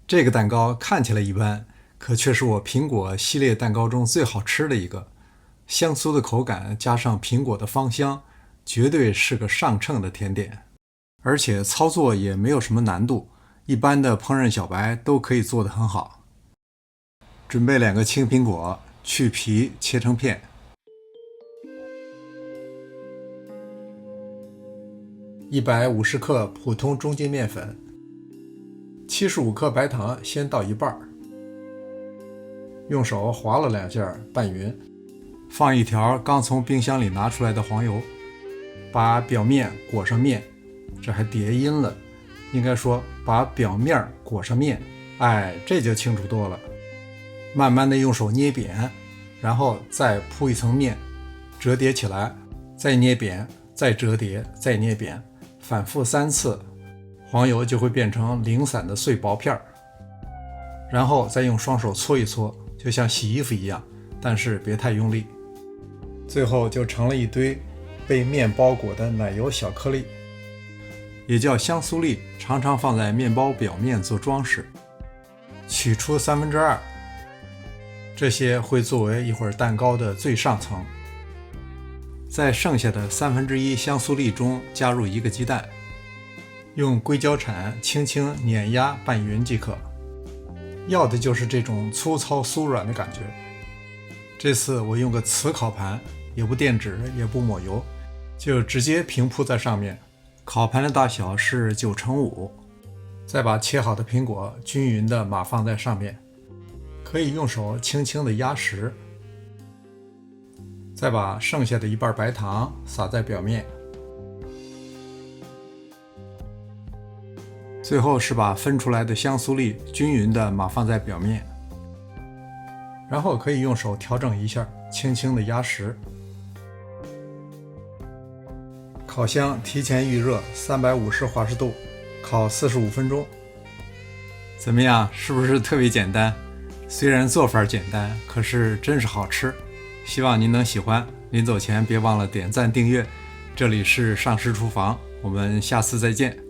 这个蛋糕看起来一般，可却是我苹果系列蛋糕中最好吃的一个。香酥的口感加上苹果的芳香，绝对是个上乘的甜点。而且操作也没有什么难度，一般的烹饪小白都可以做得很好。准备2个青苹果，去皮切成片。150克普通中筋面粉，75克白糖先倒一半，用手划了2下拌匀，放1条刚从冰箱里拿出来的黄油，把表面裹上面，这还叠音了，应该说把表面裹上面，这就清楚多了。慢慢的用手捏扁，然后再铺一层面，折叠起来，再捏扁，再折叠，再捏扁，反复3次，黄油就会变成零散的碎薄片，然后再用双手搓一搓，就像洗衣服一样，但是别太用力。最后就成了一堆被面包裹的奶油小颗粒，也叫香酥粒，常常放在面包表面做装饰。取出2/3，这些会作为一会儿蛋糕的最上层。在剩下的1/3香酥粒中加入1个鸡蛋，用硅胶铲轻轻碾压拌匀即可。要的就是这种粗糙酥软的感觉。这次我用个瓷烤盘，也不垫纸也不抹油，就直接平铺在上面。烤盘的大小是9×5，再把切好的苹果均匀地码放在上面，可以用手轻轻地压实，再把剩下的1半白糖撒在表面，最后是把分出来的香酥粒均匀地码放在表面，然后可以用手调整一下，轻轻地压实。烤箱提前预热350华氏度，烤45分钟。怎么样，是不是特别简单？虽然做法简单，可是真是好吃。希望您能喜欢，临走前别忘了点赞订阅。这里是上师厨房，我们下次再见。